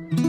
Hace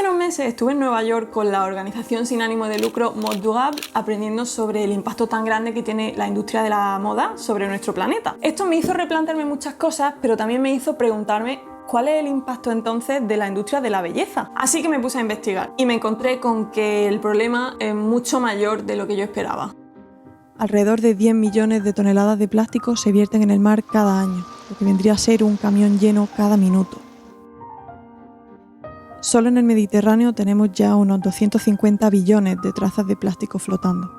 unos meses estuve en Nueva York con la organización sin ánimo de lucro Mode Durable aprendiendo sobre el impacto tan grande que tiene la industria de la moda sobre nuestro planeta. Esto me hizo replantearme muchas cosas, pero también me hizo preguntarme ¿cuál es el impacto entonces de la industria de la belleza? Así que me puse a investigar y me encontré con que el problema es mucho mayor de lo que yo esperaba. Alrededor de 10 millones de toneladas de plástico se vierten en el mar cada año, lo que vendría a ser un camión lleno cada minuto. Solo en el Mediterráneo tenemos ya unos 250 billones de trazas de plástico flotando.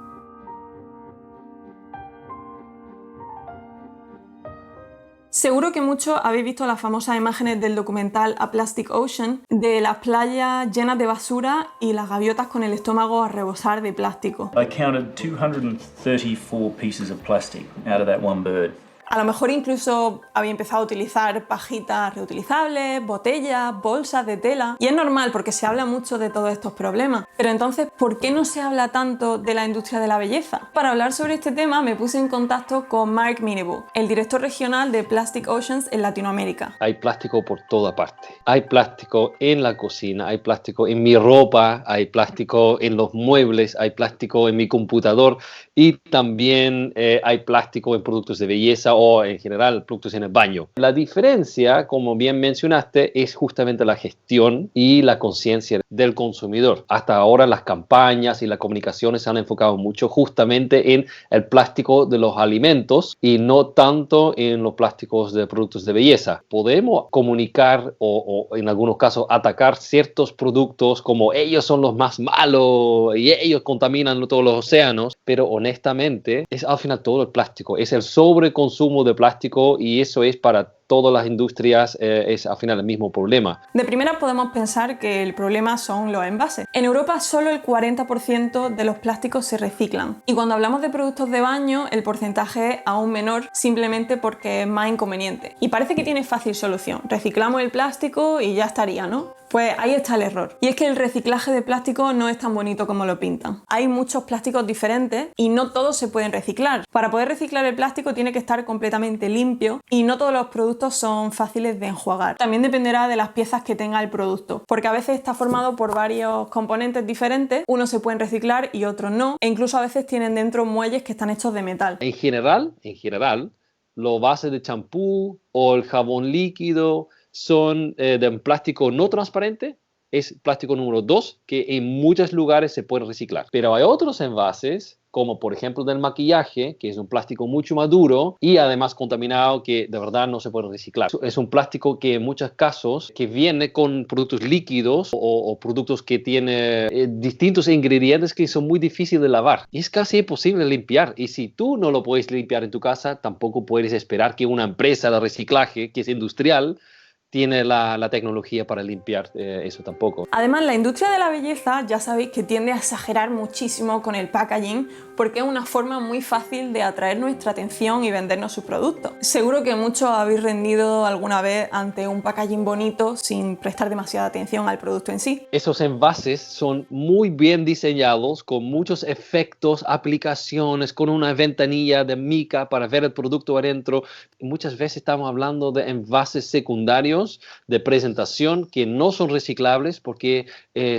Seguro que muchos habéis visto las famosas imágenes del documental A Plastic Ocean, de las playas llenas de basura y las gaviotas con el estómago a rebosar de plástico. I counted 234 pieces of plastic out of that one bird. A lo mejor incluso había empezado a utilizar pajitas reutilizables, botellas, bolsas de tela. Y es normal porque se habla mucho de todos estos problemas. Pero entonces, ¿por qué no se habla tanto de la industria de la belleza? Para hablar sobre este tema me puse en contacto con Mark Minebu, el director regional de Plastic Oceans en Latinoamérica. Hay plástico por toda parte. Hay plástico en la cocina, hay plástico en mi ropa, hay plástico en los muebles, hay plástico en mi computador y también hay plástico en productos de belleza o en general productos en el baño. La diferencia, como bien mencionaste, es justamente la gestión y la conciencia del consumidor. Hasta ahora las campañas y las comunicaciones se han enfocado mucho justamente en el plástico de los alimentos y no tanto en los plásticos de productos de belleza. Podemos comunicar o en algunos casos atacar ciertos productos como ellos son los más malos y ellos contaminan todos los océanos, pero honestamente es al final todo el plástico, es el sobreconsumo de plástico y eso es para todas las industrias, es al final el mismo problema. De primera podemos pensar que el problema son los envases. En Europa solo el 40% de los plásticos se reciclan y cuando hablamos de productos de baño el porcentaje es aún menor simplemente porque es más inconveniente. Y parece que tiene fácil solución, reciclamos el plástico y ya estaría, ¿no? Pues ahí está el error. Y es que el reciclaje de plástico no es tan bonito como lo pintan. Hay muchos plásticos diferentes y no todos se pueden reciclar. Para poder reciclar el plástico tiene que estar completamente limpio y no todos los productos son fáciles de enjuagar. También dependerá de las piezas que tenga el producto, porque a veces está formado por varios componentes diferentes, unos se pueden reciclar y otros no, e incluso a veces tienen dentro muelles que están hechos de metal. En general, los bases de champú o el jabón líquido son de un plástico no transparente, es plástico número 2, que en muchos lugares se puede reciclar. Pero hay otros envases, como por ejemplo del maquillaje, que es un plástico mucho más duro y además contaminado, que de verdad no se puede reciclar. Es un plástico que en muchos casos que viene con productos líquidos o productos que tienen distintos ingredientes que son muy difíciles de lavar. Y es casi imposible limpiar. Y si tú no lo puedes limpiar en tu casa, tampoco puedes esperar que una empresa de reciclaje, que es industrial, tiene la tecnología para limpiar eso tampoco. Además, la industria de la belleza ya sabéis que tiende a exagerar muchísimo con el packaging porque es una forma muy fácil de atraer nuestra atención y vendernos sus productos. Seguro que muchos habéis rendido alguna vez ante un packaging bonito sin prestar demasiada atención al producto en sí. Esos envases son muy bien diseñados, con muchos efectos, aplicaciones, con una ventanilla de mica para ver el producto adentro. Muchas veces estamos hablando de envases secundarios de presentación que no son reciclables porque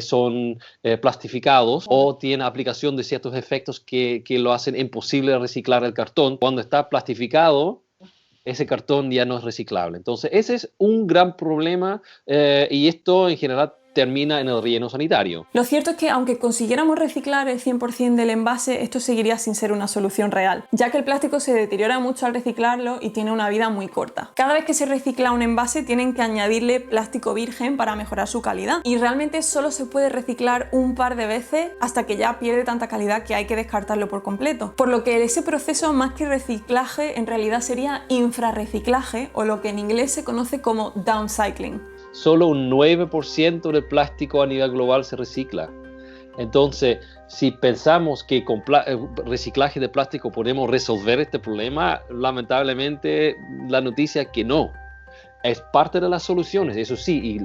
son plastificados o tienen aplicación de ciertos efectos que lo hacen imposible reciclar el cartón. Cuando está plastificado, ese cartón ya no es reciclable. Entonces, ese es un gran problema y esto en general termina en el relleno sanitario. Lo cierto es que aunque consiguiéramos reciclar el 100% del envase, esto seguiría sin ser una solución real, ya que el plástico se deteriora mucho al reciclarlo y tiene una vida muy corta. Cada vez que se recicla un envase tienen que añadirle plástico virgen para mejorar su calidad y realmente solo se puede reciclar un par de veces hasta que ya pierde tanta calidad que hay que descartarlo por completo. Por lo que ese proceso, más que reciclaje, en realidad sería infrarreciclaje o lo que en inglés se conoce como downcycling. Solo un 9% del plástico a nivel global se recicla. Entonces, si pensamos que con reciclaje de plástico podemos resolver este problema, lamentablemente la noticia es que no. Es parte de las soluciones, eso sí, y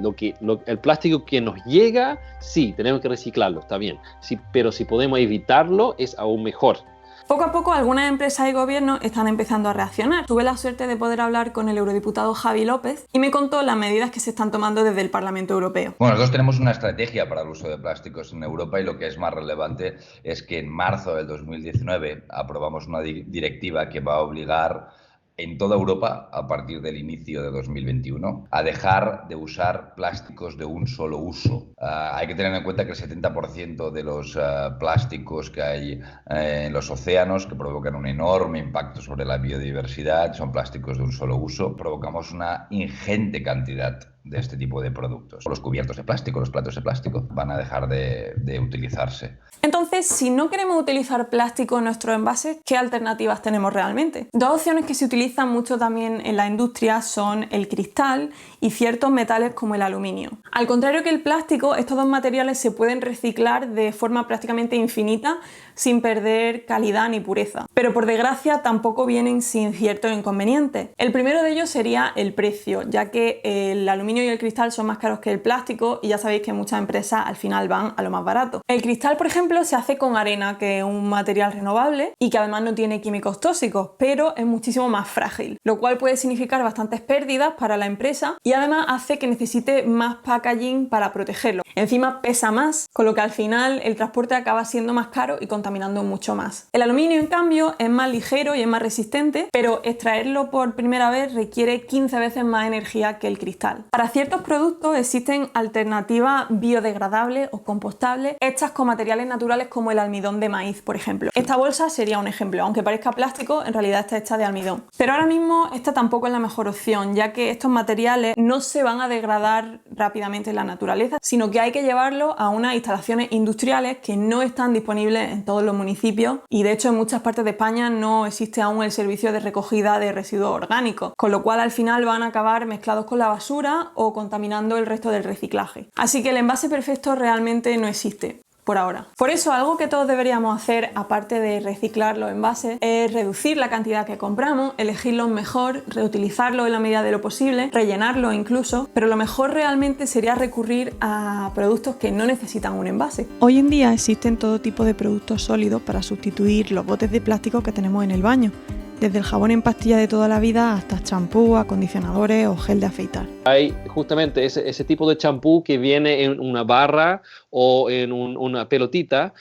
el plástico que nos llega, sí, tenemos que reciclarlo, está bien. Sí, pero si podemos evitarlo, es aún mejor. Poco a poco algunas empresas y gobiernos están empezando a reaccionar. Tuve la suerte de poder hablar con el eurodiputado Javi López y me contó las medidas que se están tomando desde el Parlamento Europeo. Bueno, nosotros tenemos una estrategia para el uso de plásticos en Europa y lo que es más relevante es que en marzo del 2019 aprobamos una directiva que va a obligar en toda Europa, a partir del inicio de 2021, a dejar de usar plásticos de un solo uso. Hay que tener en cuenta que el 70% de los plásticos que hay en los océanos, que provocan un enorme impacto sobre la biodiversidad, son plásticos de un solo uso. Provocamos una ingente cantidad de este tipo de productos. Los cubiertos de plástico, los platos de plástico, van a dejar de utilizarse. Entonces, si no queremos utilizar plástico en nuestros envases, ¿qué alternativas tenemos realmente? Dos opciones que se utilizan mucho también en la industria son el cristal y ciertos metales como el aluminio. Al contrario que el plástico, estos dos materiales se pueden reciclar de forma prácticamente infinita sin perder calidad ni pureza. Pero por desgracia tampoco vienen sin ciertos inconvenientes. El primero de ellos sería el precio, ya que el aluminio y el cristal son más caros que el plástico y ya sabéis que muchas empresas al final van a lo más barato. El cristal, por ejemplo, se hace con arena, que es un material renovable y que además no tiene químicos tóxicos, pero es muchísimo más frágil, lo cual puede significar bastantes pérdidas para la empresa y además hace que necesite más packaging para protegerlo. Encima pesa más, con lo que al final el transporte acaba siendo más caro y contaminando mucho más. El aluminio, en cambio, es más ligero y es más resistente, pero extraerlo por primera vez requiere 15 veces más energía que el cristal. Para ciertos productos existen alternativas biodegradables o compostables hechas con materiales naturales como el almidón de maíz, por ejemplo. Esta bolsa sería un ejemplo, aunque parezca plástico, en realidad está hecha de almidón. Pero ahora mismo esta tampoco es la mejor opción, ya que estos materiales no se van a degradar rápidamente en la naturaleza, sino que hay que llevarlos a unas instalaciones industriales que no están disponibles en todos los municipios y de hecho en muchas partes de España no existe aún el servicio de recogida de residuos orgánicos, con lo cual al final van a acabar mezclados con la basura o contaminando el resto del reciclaje. Así que el envase perfecto realmente no existe. Por ahora. Por eso, algo que todos deberíamos hacer, aparte de reciclar los envases, es reducir la cantidad que compramos, elegirlos mejor, reutilizarlos en la medida de lo posible, rellenarlos incluso, pero lo mejor realmente sería recurrir a productos que no necesitan un envase. Hoy en día existen todo tipo de productos sólidos para sustituir los botes de plástico que tenemos en el baño, desde el jabón en pastilla de toda la vida hasta champú, acondicionadores o gel de afeitar. Hay justamente ese tipo de champú que viene en una barra o en una pelotita,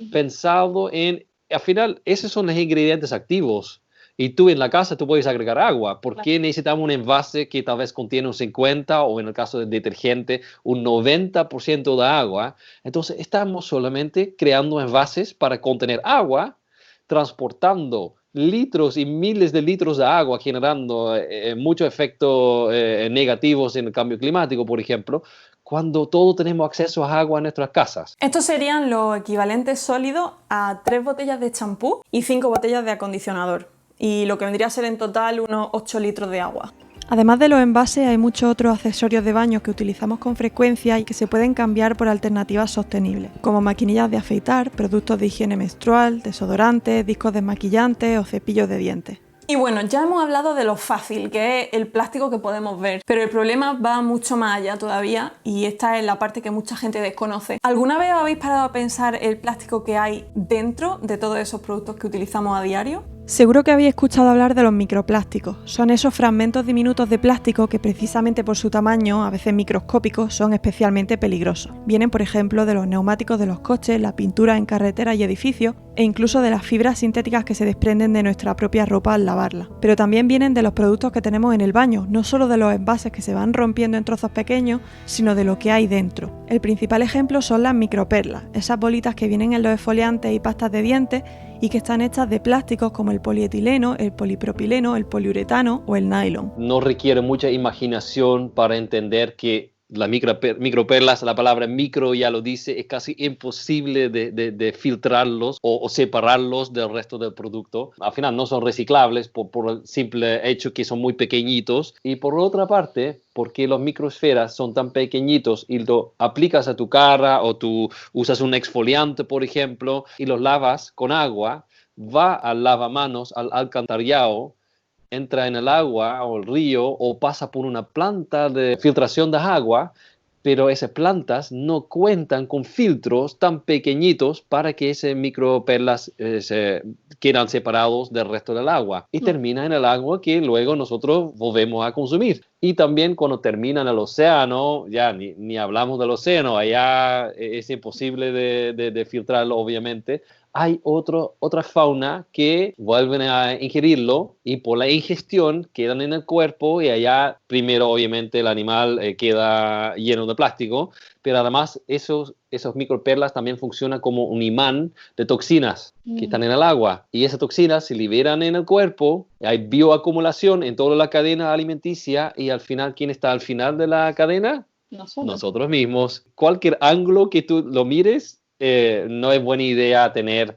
pensado en, al final, esos son los ingredientes activos. Y tú en la casa tú puedes agregar agua. ¿Por qué necesitamos un envase que tal vez contiene un 50 o en el caso del detergente un 90% de agua? Entonces estamos solamente creando envases para contener agua, transportando litros y miles de litros de agua, generando muchos efectos negativos en el cambio climático, por ejemplo, cuando todos tenemos acceso a agua en nuestras casas. Estos serían los equivalentes sólidos a 3 botellas de champú y 5 botellas de acondicionador, y lo que vendría a ser en total unos 8 litros de agua. Además de los envases, hay muchos otros accesorios de baño que utilizamos con frecuencia y que se pueden cambiar por alternativas sostenibles, como maquinillas de afeitar, productos de higiene menstrual, desodorantes, discos desmaquillantes o cepillos de dientes. Y bueno, ya hemos hablado de lo fácil, que es el plástico que podemos ver, pero el problema va mucho más allá todavía y esta es la parte que mucha gente desconoce. ¿Alguna vez habéis parado a pensar el plástico que hay dentro de todos esos productos que utilizamos a diario? Seguro que habéis escuchado hablar de los microplásticos. Son esos fragmentos diminutos de plástico que precisamente por su tamaño, a veces microscópicos, son especialmente peligrosos. Vienen, por ejemplo, de los neumáticos de los coches, la pintura en carreteras y edificios e incluso de las fibras sintéticas que se desprenden de nuestra propia ropa al lavarla. Pero también vienen de los productos que tenemos en el baño, no solo de los envases que se van rompiendo en trozos pequeños, sino de lo que hay dentro. El principal ejemplo son las microperlas, esas bolitas que vienen en los exfoliantes y pastas de dientes y que están hechas de plásticos como el polietileno, el polipropileno, el poliuretano o el nylon. No requiere mucha imaginación para entender que las microperlas, la palabra micro ya lo dice, es casi imposible de filtrarlos o separarlos del resto del producto. Al final no son reciclables por el simple hecho que son muy pequeñitos. Y por otra parte, porque los microesferas son tan pequeñitos y lo aplicas a tu cara o tú usas un exfoliante, por ejemplo, y los lavas con agua, va al lavamanos, al alcantarillado, entra en el agua o el río o pasa por una planta de filtración de agua, pero esas plantas no cuentan con filtros tan pequeñitos para que esas microperlas se quedan separados del resto del agua y termina en el agua que luego nosotros volvemos a consumir. Y también cuando termina en el océano, ya ni hablamos del océano, allá es imposible de filtrarlo obviamente. Hay otra fauna que vuelven a ingerirlo y por la ingestión quedan en el cuerpo y allá primero obviamente el animal queda lleno de plástico, pero además esos microperlas también funcionan como un imán de toxinas que están en el agua y esas toxinas se liberan en el cuerpo, hay bioacumulación en toda la cadena alimenticia y al final, ¿quién está al final de la cadena? Nosotros mismos. Cualquier ángulo que tú lo mires, no es buena idea tener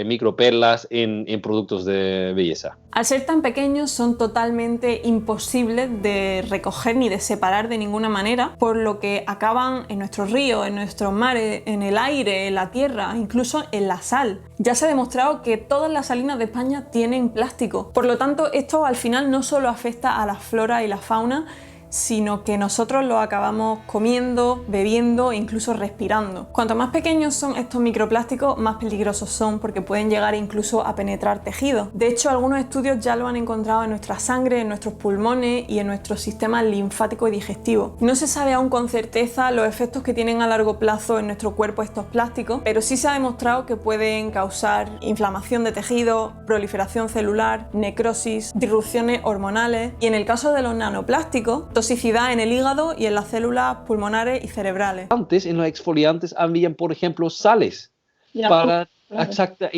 microperlas en productos de belleza. Al ser tan pequeños son totalmente imposibles de recoger ni de separar de ninguna manera, por lo que acaban en nuestros ríos, en nuestros mares, en el aire, en la tierra, incluso en la sal. Ya se ha demostrado que todas las salinas de España tienen plástico. Por lo tanto, esto al final no solo afecta a la flora y la fauna, sino que nosotros lo acabamos comiendo, bebiendo e incluso respirando. Cuanto más pequeños son estos microplásticos, más peligrosos son porque pueden llegar incluso a penetrar tejidos. De hecho, algunos estudios ya lo han encontrado en nuestra sangre, en nuestros pulmones y en nuestro sistema linfático y digestivo. No se sabe aún con certeza los efectos que tienen a largo plazo en nuestro cuerpo estos plásticos, pero sí se ha demostrado que pueden causar inflamación de tejidos, proliferación celular, necrosis, disrupciones hormonales y en el caso de los nanoplásticos, toxicidad en el hígado y en las células pulmonares y cerebrales. Antes en los exfoliantes habían, por ejemplo, sales y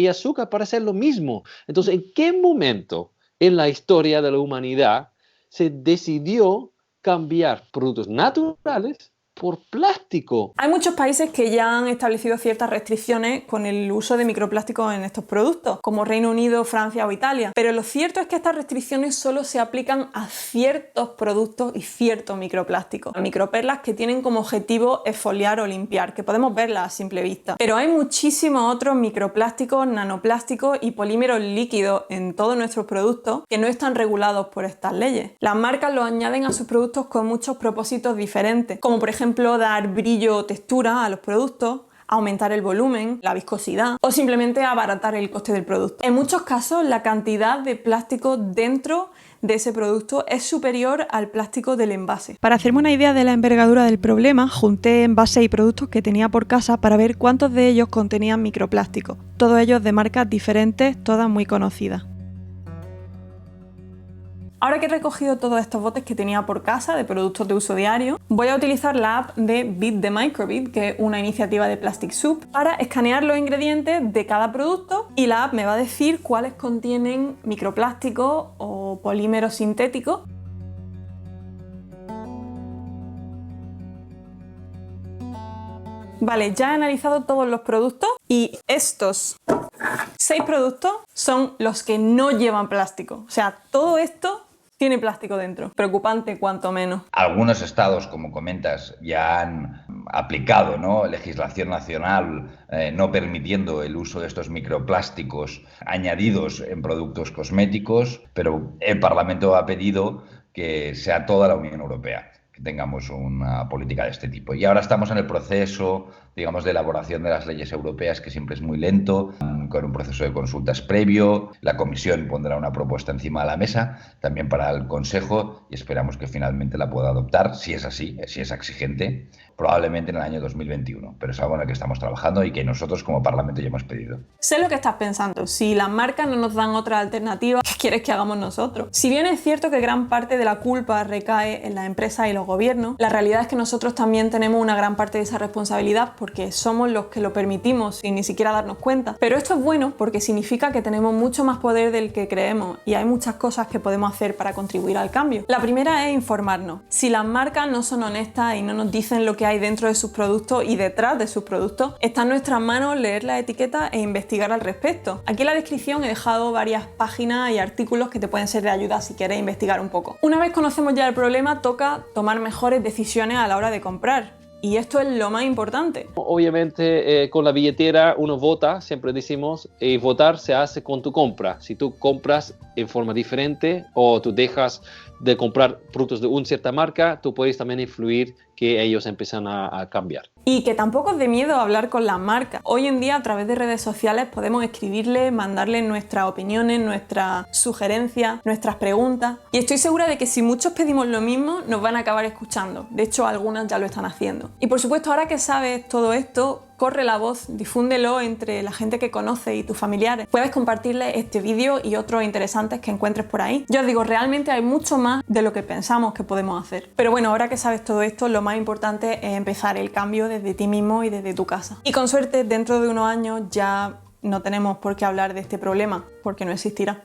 azúcar para hacer lo mismo. Entonces, ¿en qué momento en la historia de la humanidad se decidió cambiar productos naturales por plástico? Hay muchos países que ya han establecido ciertas restricciones con el uso de microplásticos en estos productos, como Reino Unido, Francia o Italia. Pero lo cierto es que estas restricciones solo se aplican a ciertos productos y ciertos microplásticos. Microperlas que tienen como objetivo exfoliar o limpiar, que podemos verlas a simple vista. Pero hay muchísimos otros microplásticos, nanoplásticos y polímeros líquidos en todos nuestros productos que no están regulados por estas leyes. Las marcas los añaden a sus productos con muchos propósitos diferentes, como por ejemplo dar brillo o textura a los productos, aumentar el volumen, la viscosidad o simplemente abaratar el coste del producto. En muchos casos la cantidad de plástico dentro de ese producto es superior al plástico del envase. Para hacerme una idea de la envergadura del problema, junté envases y productos que tenía por casa para ver cuántos de ellos contenían microplásticos, todos ellos de marcas diferentes, todas muy conocidas. Ahora que he recogido todos estos botes que tenía por casa de productos de uso diario, voy a utilizar la app de Beat the Microbeat, que es una iniciativa de Plastic Soup, para escanear los ingredientes de cada producto y la app me va a decir cuáles contienen microplásticos o polímeros sintéticos. Vale, ya he analizado todos los productos y estos 6 productos son los que no llevan plástico. O sea, todo esto tiene plástico dentro. Preocupante, cuanto menos. Algunos estados, como comentas, ya han aplicado, ¿no?, legislación nacional no permitiendo el uso de estos microplásticos añadidos en productos cosméticos, pero el Parlamento ha pedido que sea toda la Unión Europea que tengamos una política de este tipo. Y ahora estamos en el proceso, digamos, de elaboración de las leyes europeas, que siempre es muy lento, con un proceso de consultas previo. La Comisión pondrá una propuesta encima de la mesa, también para el Consejo, y esperamos que finalmente la pueda adoptar, si es así, si es exigente, probablemente en el año 2021. Pero es algo en el que estamos trabajando y que nosotros como Parlamento ya hemos pedido. Sé lo que estás pensando. Si las marcas no nos dan otra alternativa, ¿qué quieres que hagamos nosotros? Si bien es cierto que gran parte de la culpa recae en las empresas y los gobiernos, la realidad es que nosotros también tenemos una gran parte de esa responsabilidad porque somos los que lo permitimos sin ni siquiera darnos cuenta. Pero esto es bueno porque significa que tenemos mucho más poder del que creemos y hay muchas cosas que podemos hacer para contribuir al cambio. La primera es informarnos. Si las marcas no son honestas y no nos dicen lo que hay dentro de sus productos y detrás de sus productos, está en nuestras manos leer la etiqueta e investigar al respecto. Aquí en la descripción he dejado varias páginas y artículos que te pueden ser de ayuda si quieres investigar un poco. Una vez conocemos ya el problema, toca tomar mejores decisiones a la hora de comprar. Y esto es lo más importante. Obviamente, con la billetera uno vota, siempre decimos, y votar se hace con tu compra. Si tú compras en forma diferente o tú dejas de comprar productos de una cierta marca, tú puedes también influir que ellos empiezan a cambiar. Y que tampoco es de miedo hablar con las marcas. Hoy en día a través de redes sociales podemos escribirles, mandarles nuestras opiniones, nuestras sugerencias, nuestras preguntas. Y estoy segura de que si muchos pedimos lo mismo, nos van a acabar escuchando. De hecho, algunas ya lo están haciendo. Y por supuesto, ahora que sabes todo esto, corre la voz, difúndelo entre la gente que conoce y tus familiares. Puedes compartirles este vídeo y otros interesantes que encuentres por ahí. Yo os digo, realmente hay mucho más de lo que pensamos que podemos hacer. Pero bueno, ahora que sabes todo esto, lo más importante es empezar el cambio desde ti mismo y desde tu casa. Y con suerte, dentro de unos años ya no tenemos por qué hablar de este problema, porque no existirá.